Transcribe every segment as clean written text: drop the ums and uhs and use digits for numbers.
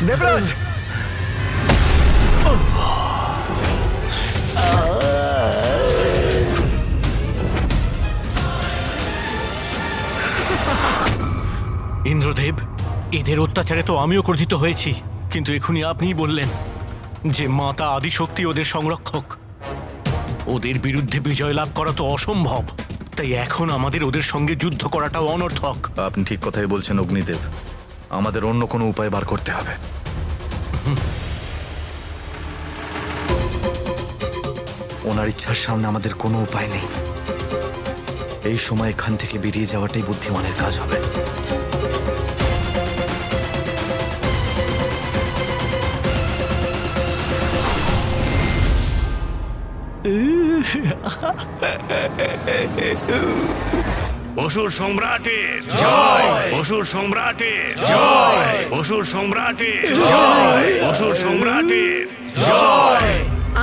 দেবরাজ, ইন্দ্রদেব, এদের অত্যাচারে তো আমিও ক্রোধিত হয়েছি, কিন্তু এখনই আপনিই বললেন যে মাতা আদিশক্তি ওদের সংরক্ষক। ওদের বিরুদ্ধে বিজয় লাভ করা তো অসম্ভব, তাই এখন আমাদের ওদের সঙ্গে যুদ্ধ করাটাও অনর্থক। আপনি ঠিক কথাই বলছেন অগ্নিদেব। আমাদের অন্য কোনো উপায় বার করতে হবে। ওনার ইচ্ছার সামনে আমাদের কোনো উপায় নেই। এই সময় এখান থেকে বেরিয়ে যাওয়াটাই বুদ্ধিমানের কাজ হবে। অসুর সম্রাটের জয়, অসুর সম্রাটের জয়, অসুর সম্রাটের জয়, অসুর সম্রাটের জয়।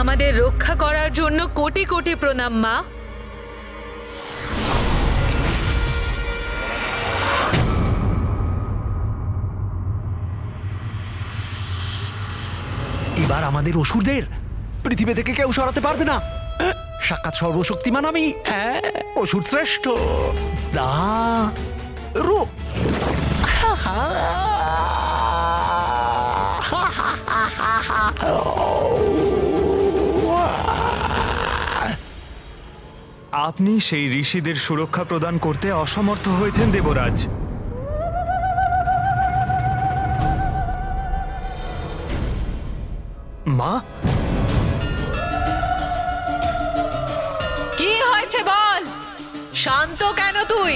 আমাদের রক্ষা করার জন্য কোটি কোটি প্রণাম মা। এবার আমাদের অসুরদের পৃথিবী থেকে কেউ সরাতে পারবে না। সাক্ষাৎ সর্বশক্তিমান আমি, অসুর শ্রেষ্ঠ। দা রু আপনি সেই ঋষিদের সুরক্ষা প্রদান করতে অসমর্থ হয়েছেন দেবরাজ। মা, কি হয়েছে বল? শান্ত কেন তুই?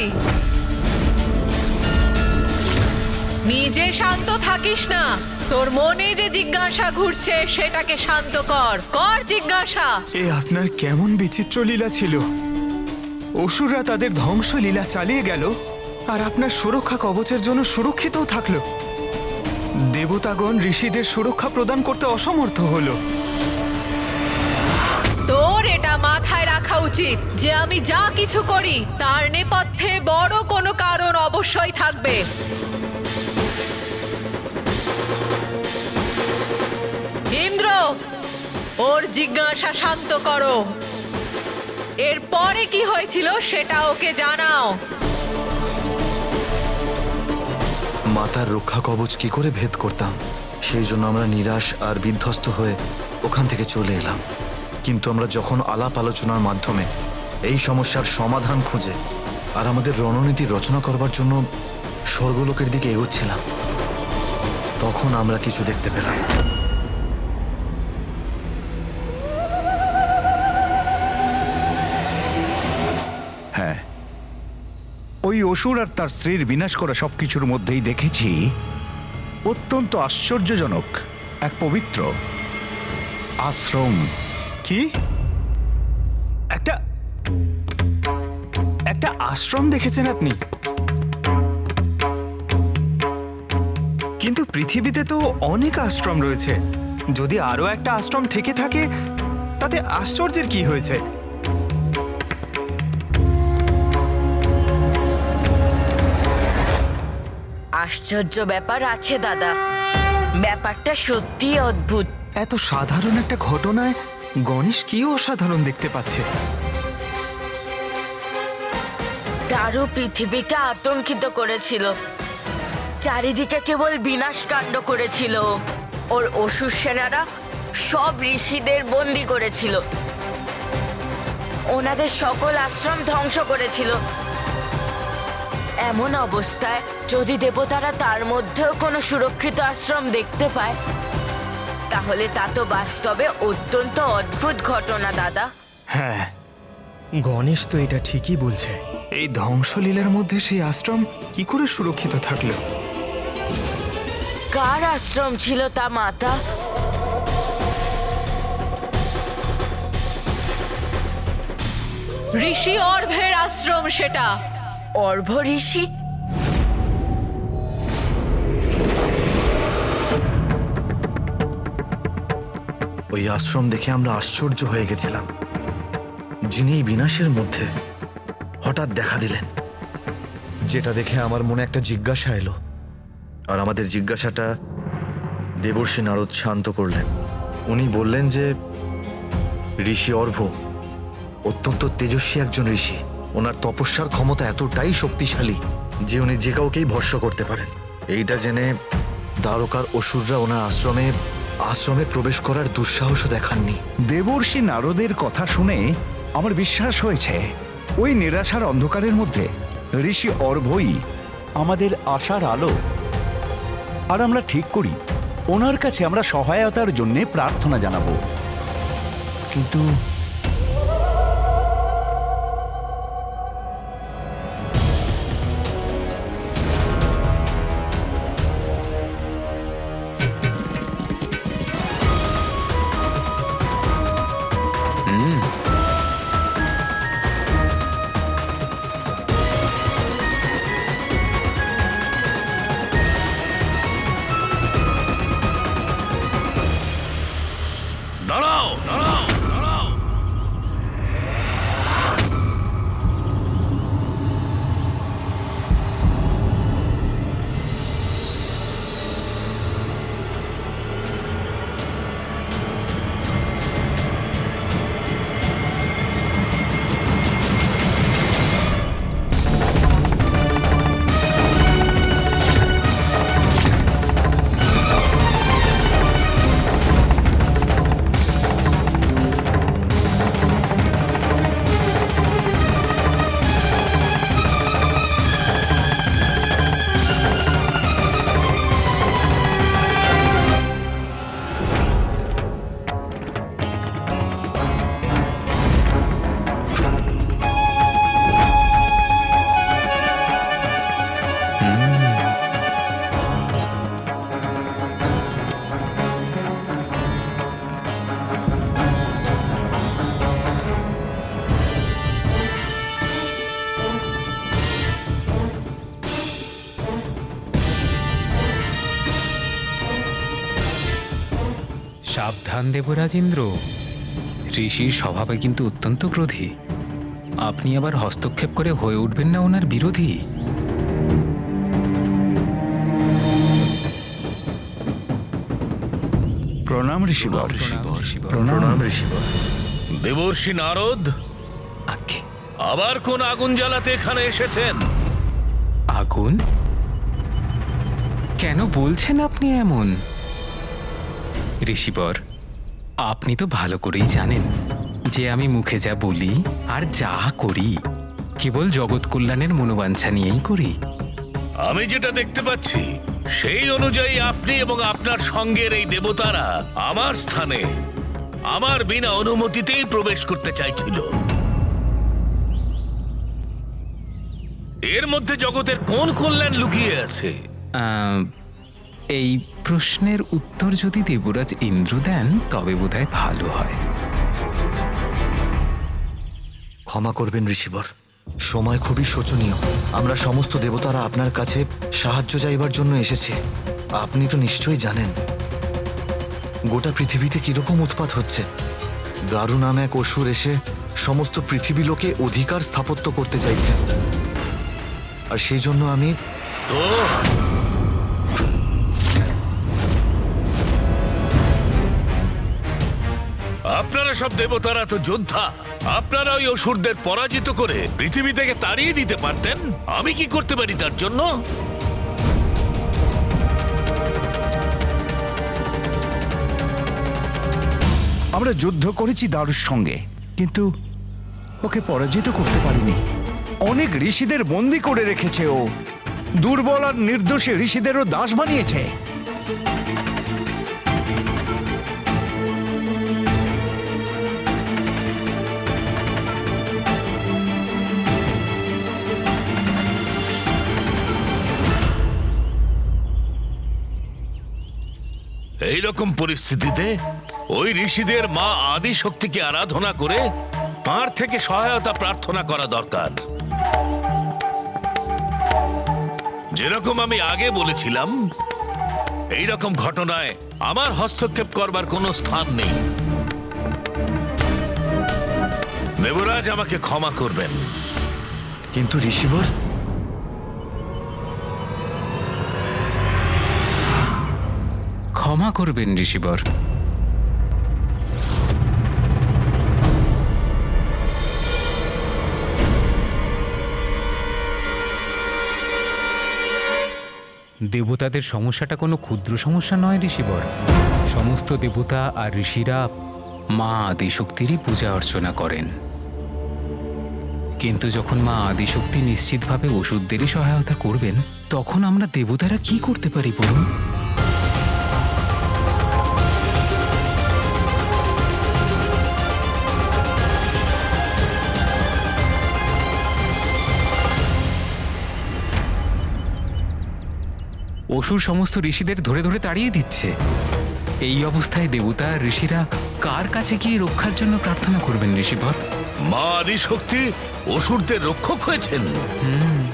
নিজে শান্ত থাকিস না, তোর মনে যে জিজ্ঞাসা ঘুরছে সেটাকে শান্ত কর। কর জিজ্ঞাসা। এ আপনার কেমন বিচিত্র লীলা ছিল। অসুররা তাদের ধ্বংস লীলা চালিয়ে গেল, আর আপনার সুরক্ষা কবচের জন্য সুরক্ষিতও থাকলো। দেবতাগণ ঋষিদের সুরক্ষা প্রদান করতে অসমর্থ হলো। তোর এটা মাথায় রাখা উচিত যে আমি যা কিছু করি তার নেপথ্যে বড় কোনো কারণ অবশ্যই থাকবে। ইন্দ্র, ওর জিজ্ঞাসা শান্ত করো। এরপরে কি হয়েছিল সেটা ওকে জানাও। মাতার রক্ষা কবচ কি করে ভেদ করতাম, সেই জন্য আমরা নিরাশ আর বিধ্বস্ত হয়ে ওখান থেকে চলে এলাম। কিন্তু আমরা যখন আলাপ আলোচনার মাধ্যমে এই সমস্যার সমাধান খুঁজে আর আমাদের রণনীতি রচনা করবার জন্য স্বর্গলোকের দিকে এগোচ্ছিলাম, তখন আমরা কিছু দেখতে পেলাম। হ্যাঁ, ওই অসুর আর তার স্ত্রীর বিনাশ করা সবকিছুর মধ্যেই দেখেছি অত্যন্ত আশ্চর্যজনক এক পবিত্র আশ্রম। কি? একটা একটা আশ্রম দেখেছেন আপনি? কিন্তু পৃথিবীতে তো অনেক আশ্রম রয়েছে। যদি আরো একটা আশ্রম থেকে থাকে তাতে আশ্চর্যের কি হয়েছে? আশ্চর্য ব্যাপার আছে দাদা, ব্যাপারটা সত্যি অদ্ভুত। এত সাধারণ একটা ঘটনায় গণেশ কি অসাধারণ দেখতে পাচ্ছে? তারও পৃথিবীকে আতঙ্কিত করেছিল, চারিদিকে কেবল বিনাশ কাণ্ড করেছিল। ওর অসুর সেনারা সব ঋষিদের বন্দি করেছিল, ওনাদের সকল আশ্রম ধ্বংস করেছিল। এমন অবস্থায় যদি দেবতারা তার মধ্যেও কোনো সুরক্ষিত আশ্রম দেখতে পায়, তাহলে তা তো বাস্তবে অত্যন্ত অদ্ভুত ঘটনা দাদা। হ্যাঁ, গণেশ তো এটা ঠিকই বলছে। এই ধ্বংসলীলার মধ্যে সেই আশ্রম কি করে সুরক্ষিত থাকলো? কার আশ্রম ছিল তা মাতা? ঋষি অর্ভের আশ্রম সেটা। অর্ভ ঋষি? ওই আশ্রম দেখে আমরা আশ্চর্য হয়ে গেছিলাম। যিনি এই বিনাশের মধ্যে হঠাৎ দেখা দিলেন, যেটা দেখে আমার মনে একটা জিজ্ঞাসা এলো। আর আমাদের জিজ্ঞাসাটা দেবর্ষী নারদ শান্ত করলেন। উনি বললেন যে ঋষি অর্ভ অত্যন্ত তেজস্বী একজন ঋষি। ওনার তপস্যার ক্ষমতা এতটাই শক্তিশালী যে উনি যে কাউকেই ভস্য করতে পারেন। এইটা জেনে দ্বারকার অসুররা ওনার আশ্রমে প্রবেশ করার দুঃসাহসও দেখাননি। দেবর্ষী নারদের কথা শুনে আমার বিশ্বাস হয়েছে ওই নিরাশার অন্ধকারের মধ্যে ঋষি অর্ভই আমাদের আশার আলো। আর আমরা ঠিক করি ওনার কাছে আমরা সহায়তার জন্য প্রার্থনা জানাবো। কিন্তু দাঁড়াও দাঁড়াও দাঁড়াও। সাবধান দেবরাজেন্দ্র, ঋষির স্বভাবে কিন্তু অত্যন্ত ক্রোধী। আপনি আবার হস্তক্ষেপ করে হয়ে উঠবেন না ওনার বিরোধী। প্রণাম ঋষিবর। প্রণাম ঋষিবর। দেবর্ষী নারদ আজ্ঞে। আবার কোন আগুন জ্বালাতে এখানে এসেছেন? আগুন? কেন বলছেন আপনি এমন? ঋষিবর, আপনি তো ভালো করেই জানেন যে আমি মুখে যা বলি আর যা করি কেবল জগৎ কল্যাণের মনোবাঞ্ছা নিয়েই করি। আমি যেটা দেখতে পাচ্ছি সেই অনুযায়ী আপনি এবং আপনার সঙ্গের এই দেবতারা আমার স্থানে আমার বিনা অনুমতিতেই প্রবেশ করতে চাইছিল। এর মধ্যে জগতের কোন কল্যাণ লুকিয়ে আছে? এই প্রশ্নের উত্তর যদি দেবরাজ ইন্দ্র দেন তবে বোধহয় ভালো হয়। ক্ষমা করবেন ঋষিবর, সময় খুবই শোচনীয়। আমরা সমস্ত দেবতারা আপনার কাছে সাহায্য চাইবার জন্য এসেছি। আপনি তো নিশ্চয়ই জানেন গোটা পৃথিবীতে কিরকম উৎপাত হচ্ছে। দারু নামে এক অসুর এসে সমস্ত পৃথিবী লোকে অধিকার স্থাপত্য করতে চাইছে। আর সেই জন্য আমি তো আপনারা সব দেবতারা তো যোদ্ধা। আপনারা ওই অসুরদের পরাজিত করে পৃথিবী থেকে তাড়িয়ে দিতে পারতেন। আমি কি করতে পারি তার জন্য? আমরা যুদ্ধ করেছি দারুর সঙ্গে, কিন্তু ওকে পরাজিত করতে পারিনি। অনেক ঋষিদের বন্দী করে রেখেছে ও। দুর্বল আর নির্দোষী ঋষিদেরও দাস বানিয়েছে। এইরকম পরিস্থিতিতে ওই ঋষিদের মা আদি শক্তিকে আরাধনা করে তার থেকে সহায়তা প্রার্থনা করা দরকার। যেরকম আমি আগে বলেছিলাম, এই রকম ঘটনায় আমার হস্তক্ষেপ করবার কোনো স্থান নেই। দেবরাজ আমাকে ক্ষমা করবেন। কিন্তু ঋষিবর, ক্ষমা করবেন ঋষিবর। দেবতাদের সমস্যাটা কোনো ক্ষুদ্র সমস্যা নয় ঋষিবর। সমস্ত দেবতা আর ঋষিরা মা আদিশক্তিরই পূজা অর্চনা করেন, কিন্তু যখন মা আদিশক্তি নিশ্চিতভাবে ওষুধদেরই সহায়তা করবেন, তখন আমরা দেবতারা কি করতে পারি বলুন? অসুর সমস্ত ঋষিদের ধরে ধরে তাড়িয়ে দিচ্ছে। এই অবস্থায় দেবতা আর ঋষিরা কার কাছে গিয়ে রক্ষার জন্য প্রার্থনা করবেন ঋষিবর? মা আদিশক্তি অসুরদের রক্ষক হয়েছেন,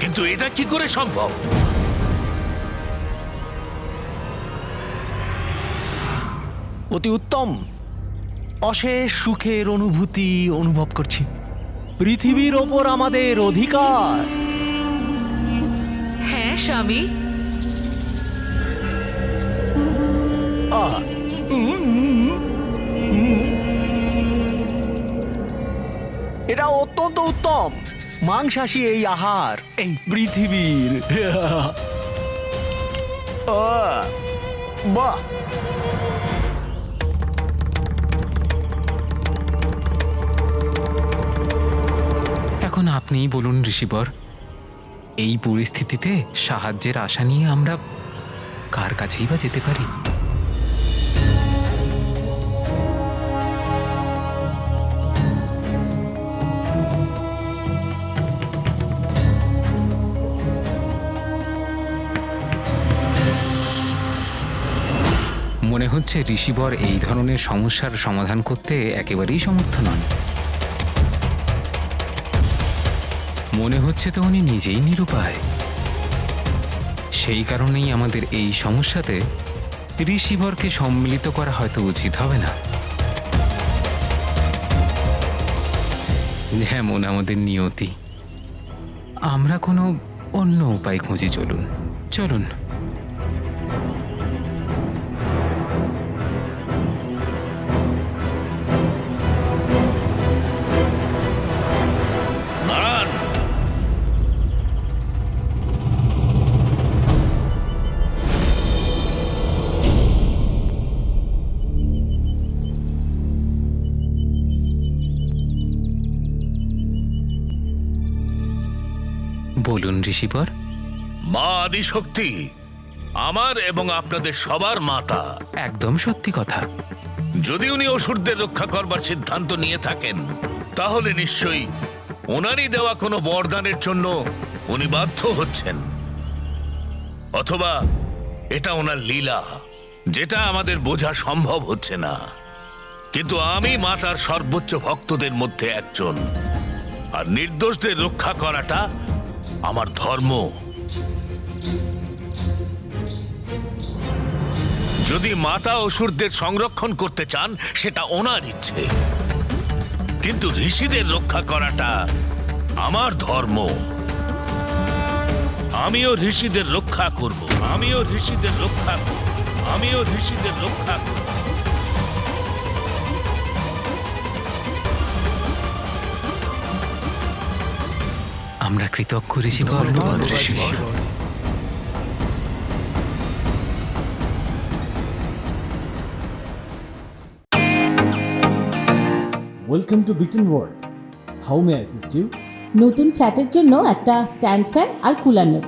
কিন্তু এটা কি করে সম্ভব? অতি উত্তম। অশেষ সুখের অনুভূতি অনুভব করছি। পৃথিবীর ওপর আমাদের অধিকার। হ্যাঁ স্বামী, এটা অত্যন্ত উত্তম মাংসাশী এই আহার এই পৃথিবীর। বাহ, এখন আপনিই বলুন ঋষিবর, এই পরিস্থিতিতে সাহায্যের আশা নিয়ে আমরা কার কাছেই বা যেতে পারি? মনে হচ্ছে ঋষিবর এই ধরনের সমস্যার সমাধান করতে একেবারেই সমর্থ নন। মনে হচ্ছে তো উনি নিজেই নিরুপায়। সেই কারণেই আমাদের এই সমস্যাতে ঋষিবরকে সম্মিলিত করা হয়তো উচিত হবে না। যেমন আমাদের নিয়তি, আমরা কোনো অন্য উপায় খুঁজি। চলুন চলুন। বলুন ঋষিবর। মা আদিশক্তি আমার এবং আপনাদের সবার মাতা। একদম সত্যি কথা। যদি উনি অসুরদের রক্ষা করবার সিদ্ধান্ত নিয়ে থাকেন, তাহলে নিশ্চয়ই ওনারই দেওয়া কোনো বরদানের জন্য উনি বাধ্য হচ্ছেন, অথবা এটা ওনার লীলা, যেটা আমাদের বোঝা সম্ভব হচ্ছে না। কিন্তু আমি মাতার সর্বোচ্চ ভক্তদের মধ্যে একজন, আর নির্দোষদের রক্ষা করাটা আমার ধর্ম। যদি মাতা অসুরদের সংরক্ষণ করতে চান, সেটা ওনার ইচ্ছে, কিন্তু ঋষিদের রক্ষা করাটা আমার ধর্ম। আমিও ঋষিদের রক্ষা করব, আমিও ঋষিদের রক্ষা করব, আমিও ঋষিদের রক্ষা করব। আমরা কৃতজ্ঞ ঋষিবর। Welcome to Beaten World. How may I assist you? নতুন ফ্ল্যাটের জন্য একটা স্ট্যান্ড ফ্যান আর কুলার নেব।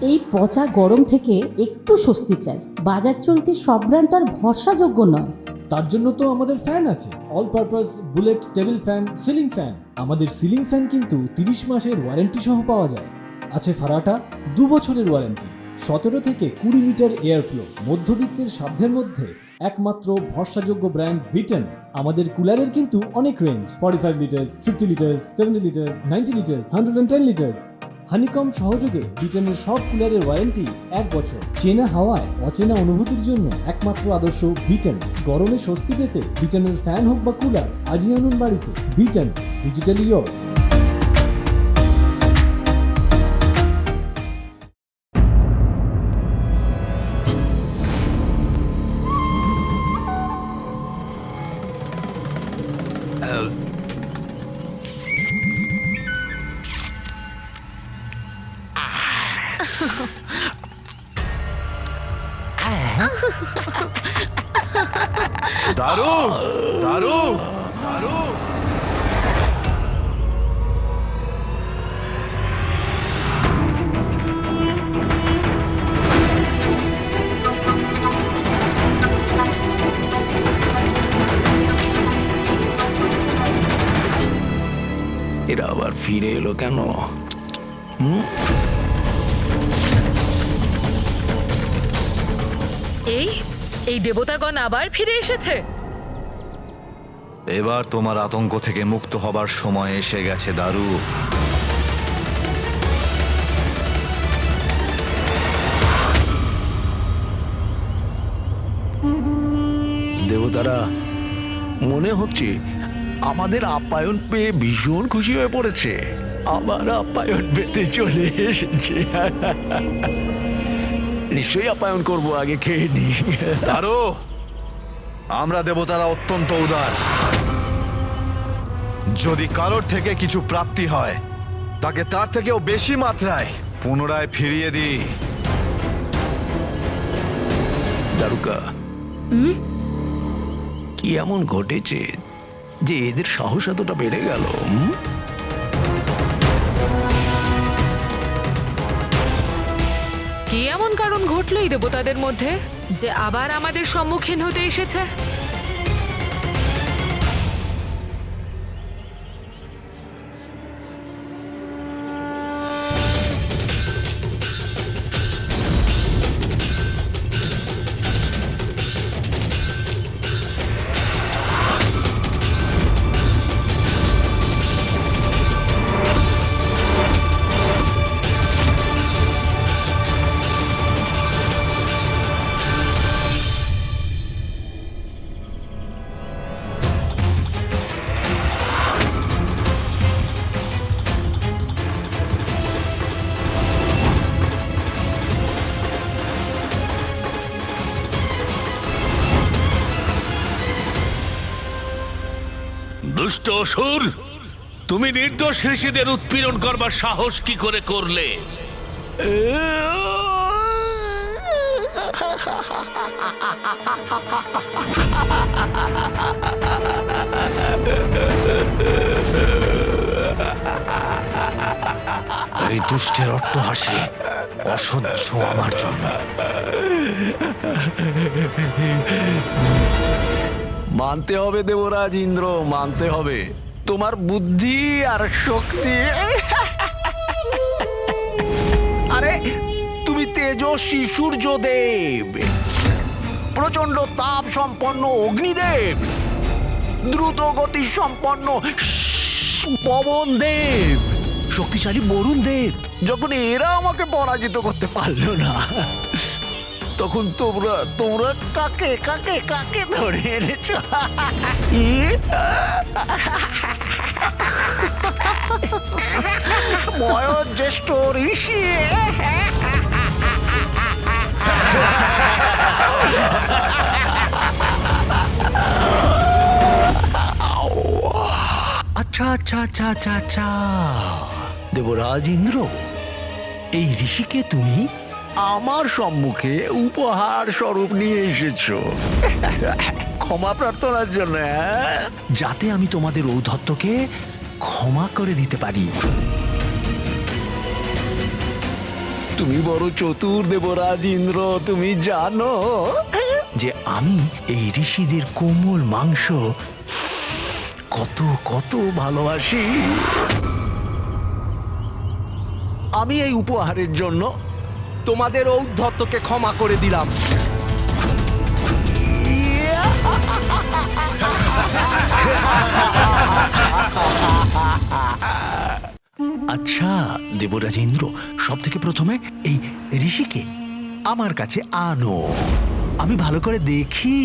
এই পচা গরম থেকে একটু স্বস্তি চাই। বাজার চলতে সব ব্র্যান্ড আর ভরসাযোগ্য নয়। তার জন্য তো আমাদের ফ্যান আছে, all purpose bullet table fan, ceiling fan. আমাদের সিলিং ফ্যান কিন্তু 30 মাসের ওয়ারেন্টি সহ পাওয়া যায়। আছে ফারাটা 2 বছরের ওয়ারেন্টি, 17 থেকে 20 মিটার এয়ার ফ্লো। মধ্যবিত্তের সাধ্যের মধ্যে একমাত্র ভরসাযোগ্য ব্র্যান্ড বিটেন। আমাদের কুলারের কিন্তু অনেক range, 45 litres, 50 litres, 70 litres, 90 litres, 110 litres. Honeycomb সহযোগে বিটেনের সব কুলারের ওয়ারেন্টি 1 বছর। চেনা হাওয়ায় অচেনা অনুভূতির জন্য একমাত্র আদর্শ বিটেন। গরমে স্বস্তি পেতে বিটেনের ফ্যান হোক বা কুলার, আজই আনুন বাড়িতে। বিটেন, ডিজিটালি ইয়োর্স। দারু দারু দারু এরা আবার ফিরে এলো কেন? এই দেবতাগণ আবার ফিরে এসেছে। এবার তোমার আতঙ্ক থেকে মুক্ত হবার সময় এসে গেছে দারু। দেবতারা মনে হচ্ছে আমাদের আপ্যায়ন পেয়ে ভীষণ খুশি হয়ে পড়েছে। আবার আপ্যায়ন পেতে চলে এসেছে। নিশ্চয়ই আপ্যায়ন করবো, আগে খেয়ে নি। দারু, আমরা দেবতারা অত্যন্ত উদার। যদি কারোর থেকে কিছু প্রাপ্তি হয় তাকে তার থেকেও বেশি মাত্রায় পুনরায় ফিরিয়ে দিই। দারুকা, কি এমন ঘটেছে যে এদের সাহস এতটা বেড়ে গেল? কি এমন কারণ ঘটলো এই দেবতাদের মধ্যে যে আবার আমাদের সম্মুখীন হতে এসেছে? দুষ্ট অসুর, তুমি নির্দোষ ঋষিদের উৎপীড়ন করবার সাহস কি করে করলে? এই দুষ্টের অট্টহাসি অসহ্য আমার জন্য। মানতে হবে দেবরাজ ইন্দ্র, মানতে হবে। তোমার বুদ্ধি আর শক্তি, আরে তুমি তেজস্বী সূর্যদেব, প্রচন্ড তাপ সম্পন্ন অগ্নিদেব, দ্রুত গতি সম্পন্ন পবন দেব, শক্তিশালী বরুণ দেব। যখন এরা আমাকে পরাজিত করতে পারলো না, তখন তোমরা তোমরা কাকে কাকে কাকে ধরে এনেছ? বয়োজ্যেষ্ঠ ঋষি, আচ্ছা আচ্ছা আচ্ছা আচ্ছা আচ্ছা, দেবরাজ ইন্দ্র, এই ঋষিকে তুমি আমার সম্মুখে উপহার স্বরূপ নিয়ে এসেছো ক্ষমা প্রার্থনার জন্য, যাতে আমি তোমাদের ঔদ্ধত্যকে ক্ষমা করে দিতে পারি। তুমি বড় চতুর দেবরাজ ইন্দ্র, তুমি জানো যে আমি এই ঋষিদের কোমল মাংস কত কত ভালোবাসি। আমি এই উপহারের জন্য তোমাদের ঔদ্ধত্যকে ক্ষমা করে দিলাম। আচ্ছা দেবরাজ ইন্দ্র, সব থেকে প্রথমে এই ঋষিকে আমার কাছে আনো, আমি ভালো করে দেখি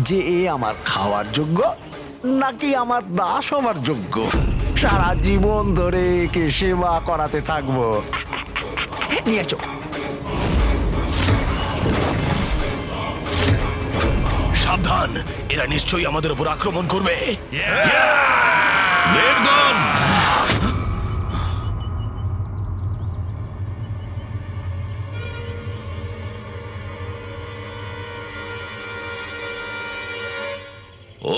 যে এ আমার খাওয়ার যোগ্য নাকি আমার দাস হবার যোগ্য। সারা জীবন ধরে একে সেবা করাতে থাকবো। নিয়ে চো। সাবধান, এরা নিশ্চয়ই আমাদের উপর আক্রমণ করবে। দেবগণ,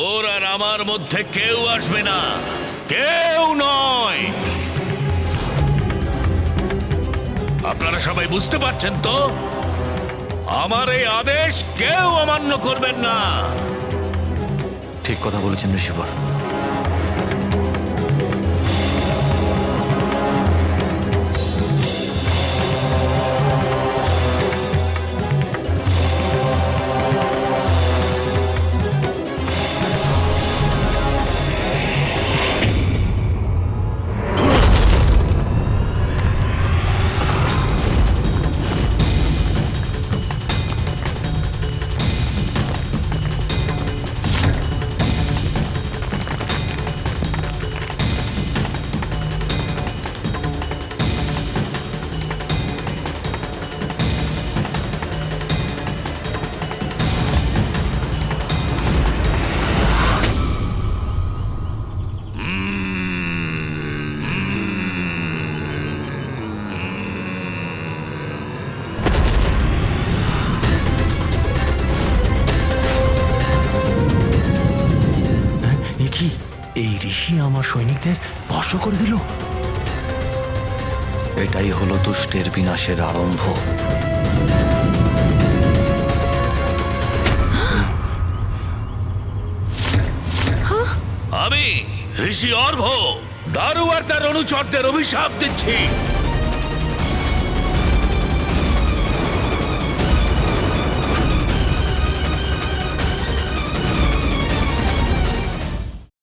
ওর আর আমার মধ্যে কেউ আসবে না, কেউ নয়। আপনারা সবাই বুঝতে পারছেন তো? আমার এই আদেশ কেউ অমান্য করবেন না। ঠিক কথা বলেছেন ঋষিবর। এ কি, এই ঋষি আমার সৈনিকদের ভস্ম করে দিল? এটাই হলো দুষ্টের বিনাশের আরম্ভ। আমি ঋষি অর্ভ দারু আর তার অনুচরদের অভিশাপ দিচ্ছি,